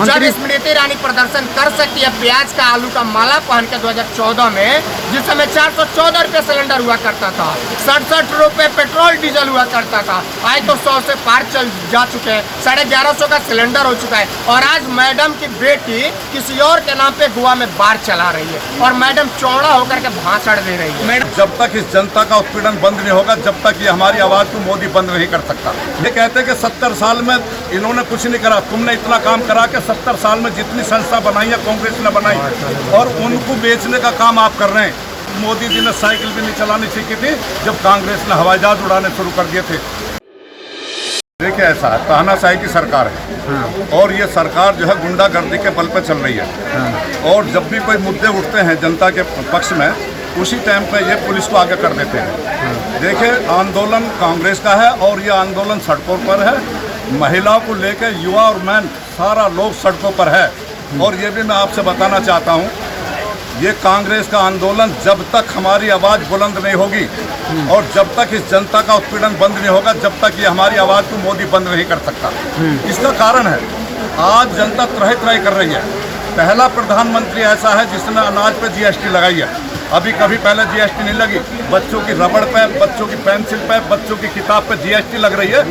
जब स्मृति ईरानी प्रदर्शन कर सकती है प्याज का आलू का माला पहन के 2014 में, जिस समय 414 रुपये सिलेंडर हुआ करता था, 67 रुपये पेट्रोल डीजल हुआ करता था, आज तो 100 से पार चल जा चुके हैं, 1150 का सिलेंडर हो चुका है। और आज मैडम की बेटी किसी और के नाम पे गोवा में बार चला रही है और मैडम चौड़ा होकर के भाषण दे रही है। मैडम जब तक इस जनता का उत्पीड़न बंद नहीं होगा, जब तक ये हमारी आवाज को मोदी बंद नहीं कर सकता। ये कहते हैं कि 70 साल में इन्होंने कुछ नहीं करा, तुमने इतना काम करा कि 70 साल में जितनी संस्था बनाई है कांग्रेस ने बनाई और उनको बेचने का काम आप कर रहे हैं। मोदी जी ने साइकिल भी नहीं चलानी सीखी थी जब कांग्रेस ने हवाई जहाज उड़ाने शुरू कर दिए थे। देखिए ऐसा है, तानाशाही की सरकार है और ये सरकार जो है गुंडागर्दी के बल पे चल रही है और जब भी कोई मुद्दे उठते हैं जनता के पक्ष में, उसी टाइम पे ये पुलिस को आगे कर देते हैं। देखिए आंदोलन कांग्रेस का है और ये आंदोलन सड़कों पर है, महिलाओं को लेकर युवा और मैन सारा लोग सड़कों पर है। और ये भी मैं आपसे बताना चाहता हूँ, ये कांग्रेस का आंदोलन जब तक हमारी आवाज़ बुलंद नहीं होगी और जब तक इस जनता का उत्पीड़न बंद नहीं होगा, जब तक ये हमारी आवाज़ को मोदी बंद नहीं कर सकता। इसका कारण है आज जनता त्राहि त्राहि कर रही है। पहला प्रधानमंत्री ऐसा है जिसने अनाज पे जीएसटी लगाई है, अभी कभी पहले जीएसटी नहीं लगी। बच्चों की रबड़ पे, बच्चों की पेंसिल पे, बच्चों की किताब पे जीएसटी लग रही है,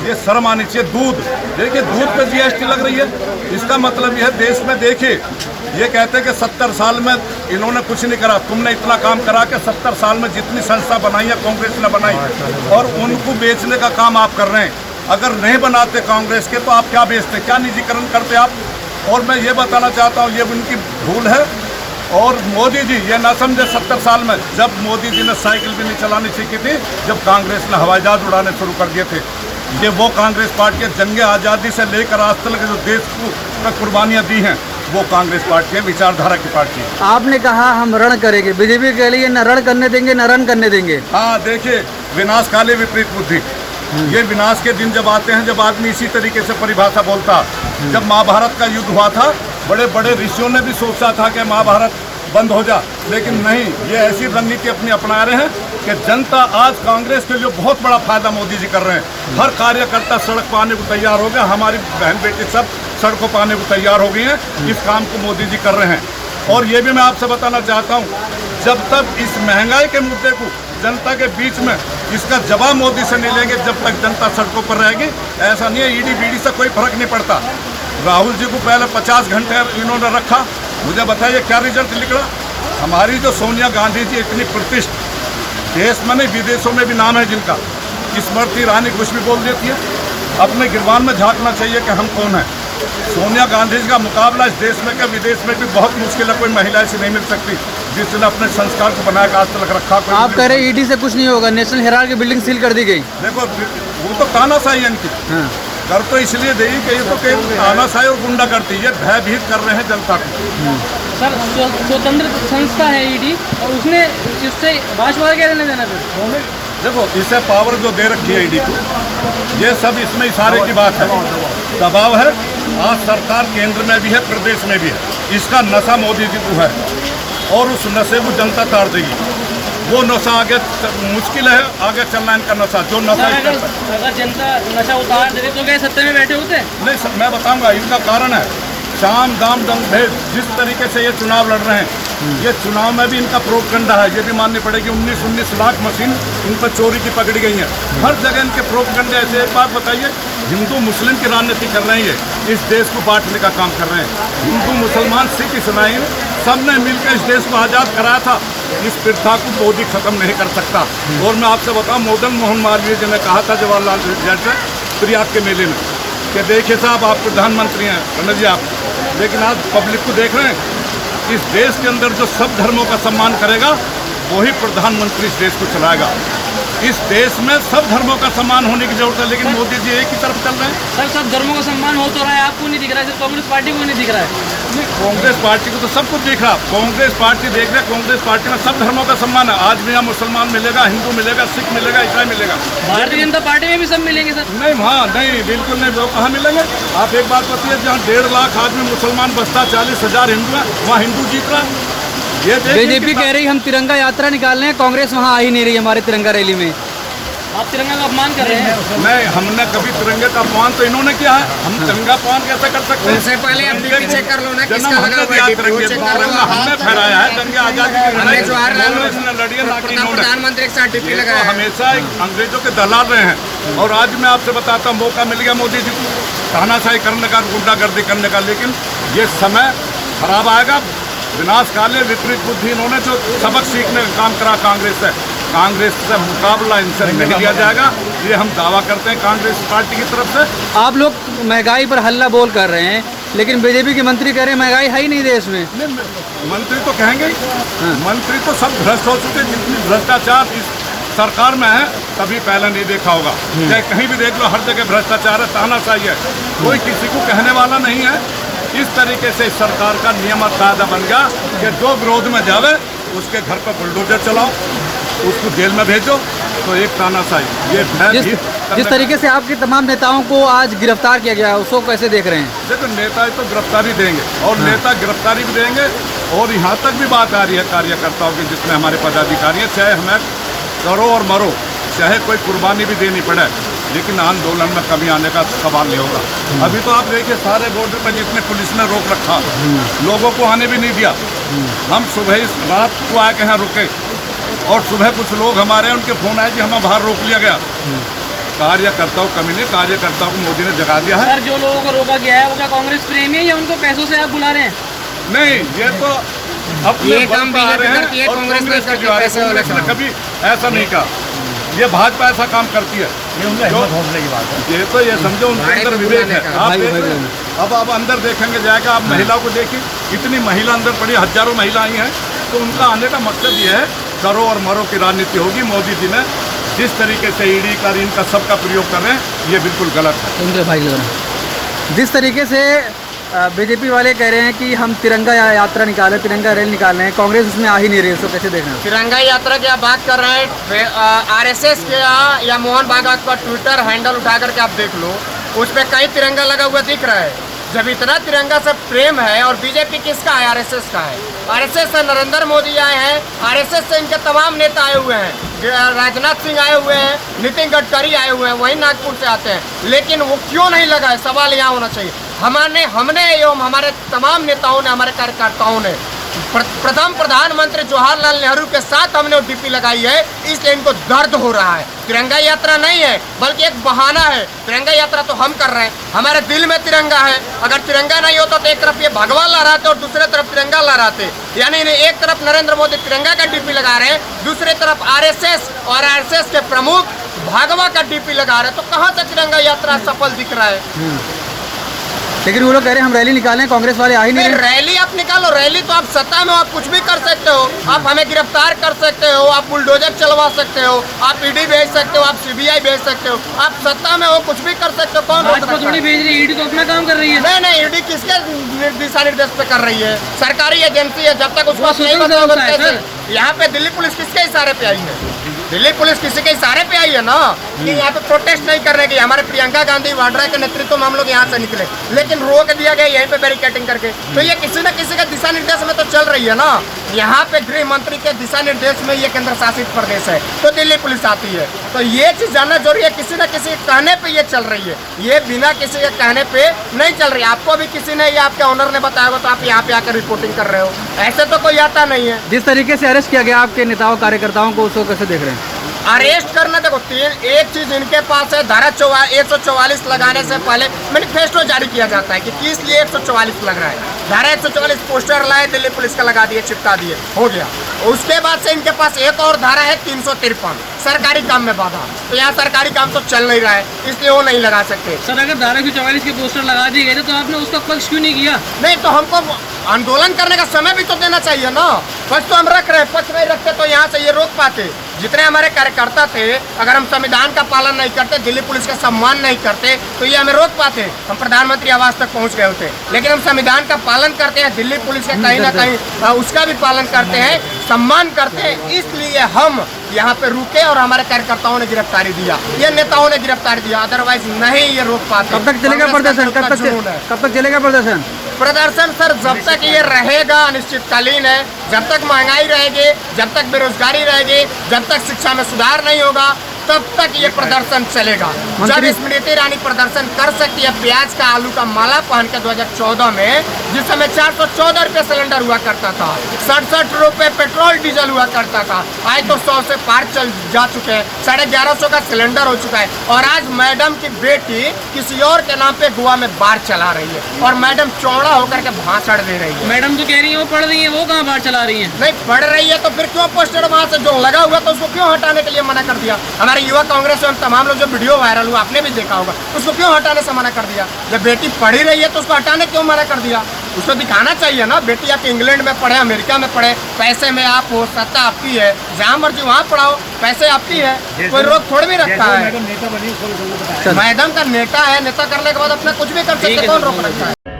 ये शर्म आनी चाहिए। दूध देखिए, दूध पे जीएसटी लग रही है, इसका मतलब ये है देश में देखिए ये कहते हैं कि 70 साल में इन्होंने कुछ नहीं करा, तुमने इतना काम करा कि 70 साल में जितनी संस्था बनाई है कांग्रेस ने बनाई और उनको बेचने का काम आप कर रहे हैं। अगर नहीं बनाते कांग्रेस के तो आप क्या बेचते, क्या निजीकरण करते आप? और मैं ये बताना चाहता हूँ ये उनकी भूल है। और मोदी जी ये ना समझे 70 साल में, जब मोदी जी ने साइकिल भी नहीं चलानी सीखी थी, जब कांग्रेस ने हवाई जहाज उड़ाने शुरू कर दिए थे। ये वो कांग्रेस पार्टी है, जंगे आज़ादी से लेकर आज तक जो देश को कुर्बानियाँ दी हैं, वो कांग्रेस पार्टी है, विचारधारा की पार्टी है। आपने कहा हम रण करेंगे, बीजेपी के लिए न रण करने देंगे न रन करने देंगे। हाँ देखिए, विनाश काले विपरीत बुद्धि, ये विनाश के दिन जब आते हैं जब आदमी इसी तरीके से परिभाषा बोलता। जब महाभारत का युद्ध हुआ था, बड़े बड़े ऋषियों ने भी सोचा था कि महाभारत बंद हो जा, लेकिन नहीं, ये ऐसी रणनीति अपनी अपना रहे हैं कि जनता आज कांग्रेस के लिए बहुत बड़ा फायदा मोदी जी कर रहे हैं। हर कार्यकर्ता सड़क पर आने को तैयार हो गया, हमारी बहन बेटी सब सड़कों पर आने को तैयार हो गई हैं। इस काम को मोदी जी कर रहे हैं। और ये भी मैं आपसे बताना चाहता हूँ, जब तक इस महंगाई के मुद्दे को जनता के बीच में इसका जवाब मोदी से नहीं लेंगे, जब तक जनता सड़कों पर रहेगी। ऐसा नहीं है ईडी बीडी से कोई फर्क नहीं पड़ता। राहुल जी को पहले 50 घंटे इन्होंने रखा, मुझे बताइए क्या रिजल्ट निकला? हमारी जो सोनिया गांधी जी इतनी प्रतिष्ठित, देश में नहीं विदेशों में भी नाम है जिनका, स्मृति ईरानी कुछ भी बोल देती है। अपने गिरबान में झांकना चाहिए कि हम कौन हैं। सोनिया गांधी जी का मुकाबला इस देश में क्या विदेश में भी बहुत मुश्किल है, कोई महिला ऐसी नहीं मिल सकती जिसने अपने संस्कार को बनाया आज तक रखा। आप कह रहे ईडी से कुछ नहीं होगा, नेशनल हेराल्ड की बिल्डिंग सील कर दी गई। देखो वो तो तानाशाही है इनकी, कर तो इसलिए देगी कि ये तो कहीं तानाशाही और गुंडा करती है, भयभीत कर रहे हैं जनता को। सर स्वतंत्र संस्था है ईडी और उसने इससे भाजपा क्या लेना देना? देखो इसे पावर जो दे रखी है ईडी को, ये सब इसमें इशारे की बात है, दबाव है। आज सरकार केंद्र में भी है, प्रदेश में भी है, इसका नशा मोदी जी को है और उस नशे को जनता तार देगी। वो नशा आगे मुश्किल है, आगे चलना इनका नशा जो नशा। अगर जनता नशा उतार देती तो क्या सत्ता में बैठे होते? नहीं, मैं बताऊंगा इनका कारण है शाम दाम दंग भेद। जिस तरीके से ये चुनाव लड़ रहे हैं, ये चुनाव में भी इनका प्रोपगंडा है, ये भी माननी पड़ेगी। 19 लाख मशीन इन पर चोरी की पकड़ी गई है, हर जगह इनके प्रोपगंडे ऐसे। एक बात बताइए, हिंदू मुस्लिम की राजनीति कर रहे हैं, ये इस देश को बांटने का काम कर रहे हैं। हिंदू मुसलमान सिख ईसाई सब ने मिलकर इस देश को आज़ाद कराया था। इस प्रथा को मोदी खत्म नहीं कर सकता। और मैं आपसे बताऊं, मदन मोहन मालवीय जी ने कहा था जवाहरलाल जैसे प्रयाग के मेले में कि देखिए साहब आप प्रधानमंत्री हैं पंडित जी आप, लेकिन आज पब्लिक को देख रहे हैं, इस देश के अंदर जो सब धर्मों का सम्मान करेगा वही प्रधानमंत्री इस देश को चलाएगा। इस देश में सब धर्मों का सम्मान होने की जरूरत है, लेकिन मोदी जी एक ही तरफ चल रहे हैं। सर सब धर्मों का सम्मान हो तो रहा है, आपको नहीं दिख रहा है, सिर्फ कांग्रेस पार्टी को नहीं दिख रहा है। कांग्रेस पार्टी को तो सब कुछ दिख रहा, कांग्रेस पार्टी देख रहे, कांग्रेस पार्टी में सब धर्मों का सम्मान है। आज भी यहाँ मुसलमान मिलेगा, हिंदू मिलेगा, सिख मिलेगा, ईसाई मिलेगा। भारतीय जनता पार्टी में भी सब मिलेंगे सर? नहीं, हाँ नहीं, बिल्कुल नहीं, वो कहाँ मिलेंगे? आप एक बात बताइए, जहाँ 1.5 लाख आदमी मुसलमान बसता, 40,000 हिंदू है, वहाँ हिंदू जीत रहा। ये बीजेपी कह रही हम तिरंगा यात्रा निकाल रहे हैं, कांग्रेस वहाँ आ ही नहीं रही हमारे तिरंगा रैली में। आप तिरंगा का अपमान कर रहे हैं। नहीं, हमने कभी तिरंगे का अपमान तो इन्होंने किया है, हम तिरंगा अपमान कैसे कर सकते हैं? उनसे पहले आप डीपी चेक कर लो ना, जन्म किसका लगा हमने हुआ दिया है तिरंगे चेक को, कर लो। तिरंगा हमने फहराया है, जंग आजादी की लड़ाई जवाहरलाल कांग्रेस ने लड़ी है, ना कि प्रथम इन्होंने। प्रधानमंत्री के साथ डीपी ये लगाया तो है। हमेशा एक अंग्रेजों के दलाल रहे हैं, और आज मैं आपसे बताता हूँ, मौका मिल गया मोदी जी को तानाशाही करने का, गुंडागर्दी करने का, लेकिन ये समय खराब आएगा। विनाशकाले विपरीत बुद्धि, इन्होंने जो सबक सीखने का काम करा कांग्रेस से मुकाबला इनसे नहीं लिया जाएगा, ये हम दावा करते हैं कांग्रेस पार्टी की तरफ से। आप लोग महंगाई पर हल्ला बोल कर रहे हैं, लेकिन बीजेपी के मंत्री कह रहे हैं महंगाई है ही नहीं देश में। मंत्री तो कहेंगे ही, मंत्री तो सब भ्रष्ट हो चुके, जितनी भ्रष्टाचार इस सरकार में है कभी पहले नहीं देखा होगा। चाहे कहीं भी देख लो, हर जगह भ्रष्टाचार है, तानाशाही है, कोई किसी को कहने वाला नहीं है। इस तरीके से सरकार का नियम कायदा बन गया कि जो विरोध में जावे उसके घर पर बुलडोजर चलाओ, उसको जेल में भेजो, तो एक तानाशाही ये जिस तरीके से आपके तमाम नेताओं को आज गिरफ्तार किया गया है, उसको कैसे देख रहे हैं? देखो, नेता तो गिरफ्तारी देंगे, और नेता गिरफ्तारी भी देंगे, और यहाँ तक भी बात आ रही है कार्यकर्ताओं की, जितने हमारे पदाधिकारी हैं, चाहे हमें करो और मरो, चाहे कोई कुर्बानी भी देनी पड़े, लेकिन आंदोलन में कभी आने का सवाल नहीं होगा। अभी तो आप देखिए, सारे बॉर्डर पर जितने पुलिस ने रोक रखा, लोगों को आने भी नहीं दिया। हम सुबह रात को आके यहाँ रुके, और सुबह कुछ लोग हमारे, उनके फोन आए कि हमें बाहर रोक लिया गया। कार्यकर्ताओं कमी नहीं, कार्यकर्ताओं को मोदी ने जगा दिया है। सर, जो लोगों को रोका गया है वो क्या कांग्रेस प्रेमी है या उनको पैसों से आप बुला रहे हैं? नहीं, ये तो अपने ये बल काम पर आ बीजेपी रहे हैं, करती है, और कांग्रेस नहीं करती, जो है, पैसे वाले कांग्रेस ने काम। कभी ऐसा नहीं कहा। ये भाजपा ऐसा काम करती है, ये तो ये समझो उनके भाई अंदर को विवेक बुलाने है। का। आप भाई, देख भाई, रहे हैं, अब आप अंदर देखेंगे जाएगा, आप महिलाओं को देखिए, इतनी महिला अंदर पड़ी, हजारों महिला आई हैं, तो उनका आने का मकसद ये है, करो और मरो की राजनीति होगी। मोदी जी ने जिस तरीके से ईडी का, इनका सबका प्रयोग कर रहे हैं, ये बिल्कुल गलत है। उनके भाई लग रहे हैं। जिस तरीके से बीजेपी वाले कह रहे हैं कि हम तिरंगा यात्रा निकाले, तिरंगा रैली निकाल रहे हैं, कांग्रेस उसमें आ ही नहीं रही, उसको कैसे देखना? तिरंगा यात्रा की आप बात कर रहे हैं, आरएसएस के या मोहन भागवत का ट्विटर हैंडल उठा करके आप देख लो, उस पर कई तिरंगा लगा हुआ दिख रहा है। जब इतना तिरंगा से प्रेम है, और बीजेपी किसका है? आरएसएस का है। आरएसएस से नरेंद्र मोदी आए हैं, आरएसएस से इनके तमाम नेता आए हुए हैं, राजनाथ सिंह आए हुए हैं, नितिन गडकरी आए हुए हैं, वही नागपुर से आते हैं, लेकिन वो क्यों नहीं लगा है, सवाल यहाँ होना चाहिए। हमने एवं हमारे तमाम नेताओं ने, हमारे कार्यकर्ताओं ने प्रथम प्रधानमंत्री जवाहरलाल नेहरू के साथ हमने वो डीपी लगाई है, इसलिए इनको दर्द हो रहा है। तिरंगा यात्रा नहीं है, बल्कि एक बहाना है। तिरंगा यात्रा तो हम कर रहे हैं, हमारे दिल में तिरंगा है। अगर तिरंगा नहीं होता तो एक तरफ ये भगवा लहराते और दूसरे तरफ तिरंगा लहराते, यानी एक तरफ नरेंद्र मोदी तिरंगा का डीपी लगा रहे हैं, दूसरी तरफ आरएसएस और आरएसएस के प्रमुख भगवा का डीपी लगा रहे हैं, तो कहाँ से तिरंगा यात्रा सफल दिख रहा है? लेकिन वो लोग कह रहे हैं हम रैली निकालें, कांग्रेस वाले आ ही नहीं रहे। रैली आप निकालो, रैली तो आप सत्ता में हो, आप कुछ भी कर सकते हो, आप हमें गिरफ्तार कर सकते हो, आप बुलडोजर चलवा सकते हो, आप ईडी भेज सकते हो, आप सीबीआई भेज सकते हो, आप सत्ता में हो, कुछ भी कर सकते हो। कौन भाजपा थोड़ी भेज रही है, ईडी तो अपना काम कर रही है। नहीं, ईडी किसके दिशा निर्देश पे कर रही है? सरकारी एजेंसी है, जब तक उसको वो नहीं स्वतंत्र बताओगे होता है, कैसे? यहाँ पे दिल्ली पुलिस किसके इशारे पे आई है? दिल्ली पुलिस किसी के इशारे पे आई है ना, कि यहाँ पे प्रोटेस्ट नहीं करने की। हमारे प्रियंका गांधी वाड्रा के नेतृत्व में हम लोग यहाँ से निकले, लेकिन रोक दिया गया यहीं पे बैरिकेडिंग करके। तो ये किसी न किसी के दिशा निर्देश में तो चल रही है ना। यहाँ पे गृह मंत्री के दिशा निर्देश में ये केंद्र शासित प्रदेश है, तो दिल्ली पुलिस आती है। तो ये चीज जानना जरूरी है, किसी न किसी के कहने पे ये चल रही है, ये बिना किसी के कहने पे नहीं चल रही। आपको भी किसी ने या आपके ऑनर ने बताया होगा, तो आप यहाँ पे आकर रिपोर्टिंग कर रहे हो, ऐसे तो कोई आता नहीं है। जिस तरीके से अरेस्ट किया गया आपके नेताओं कार्यकर्ताओं को, उसको कैसे देख रहे हैं? अरेस्ट करना, देखो एक चीज इनके पास है, धारा 144 लगाने से पहले मैनिफेस्टो जारी किया जाता है कि किस लिए 144 लग रहा है। धारा 144 पोस्टर लाए, दिल्ली पुलिस का लगा दिए, चिपका दिए, हो गया। उसके बाद से इनके पास एक और धारा है 353, सरकारी काम में बाधा। तो यहाँ सरकारी काम तो चल नहीं रहा है, इसलिए वो नहीं लगा सकते। सर, अगर धारा 144 के पोस्टर लगा दिए गए थे तो आपने उसका पक्ष क्यों नहीं किया? नहीं, तो हमको आंदोलन करने का समय भी तो देना चाहिए ना। पक्ष तो हम रख रहे हैं, पक्ष नहीं रखते तो यहाँ से ये रोक पाते। जितने हमारे कार्यकर्ता थे, अगर हम संविधान का पालन नहीं करते, दिल्ली पुलिस का सम्मान नहीं करते, तो ये हमें रोक पाते, हम प्रधानमंत्री आवास तक पहुंच गए होते। लेकिन हम संविधान का पालन करते हैं, दिल्ली पुलिस का कहीं ना कहीं उसका भी पालन करते हैं, सम्मान करते हैं, इसलिए हम यहाँ पे रुके और हमारे कार्यकर्ताओं ने गिरफ्तारी दिया, ये नेताओं ने गिरफ्तारी दिया, अदरवाइज नहीं ये रोक पाते। कब तक चलेगा प्रदर्शन? कब तक चलेगा प्रदर्शन? प्रदर्शन सर जब तक ये रहेगा अनिश्चितकालीन है। जब तक महंगाई रहेगी, जब तक बेरोजगारी रहेगी, जब तक शिक्षा में सुधार नहीं होगा, तब तक ये प्रदर्शन चलेगा। जब मंत्री- स्मृति ईरानी प्रदर्शन कर सकती है प्याज का आलू का माला पहन के 2014 में, जिस समय 414 रुपये सिलेंडर हुआ करता था, 67 रुपये पेट्रोल डीजल हुआ करता था, आज तो 100 से पार चल जा चुके हैं, 1150 का सिलेंडर हो चुका है। और आज मैडम की बेटी किसी और के नाम पे गोवा में बार चला रही है और मैडम चौड़ा होकर के भाषण दे रही है। मैडम जो कह रही है वो पढ़ रही है, वो कहाँ बाहर चला रही है? नहीं पढ़ रही है तो फिर क्यों पोस्टर वहाँ से जो लगा हुआ तो उसको क्यों हटाने के लिए मना कर दिया? हमारे युवा कांग्रेस में तमाम लोग जो वीडियो वायरल हुआ आपने भी देखा होगा, उसको क्यों हटाने से मना कर दिया? जब बेटी पढ़ी रही है तो उसको हटाने क्यों मना कर दिया? उसको दिखाना चाहिए ना, बेटी आप इंग्लैंड में पढ़े, अमेरिका में पढ़े, पैसे में आप हो, सत्ता आपकी है, जहाँ मर्जी वहाँ पढ़ाओ, पैसे आपकी है, कोई रोक थोड़ी भी रखता है। मैडम का नेता है, नेता करने के बाद अपना कुछ भी कर सकते, कौन रोक रखता है?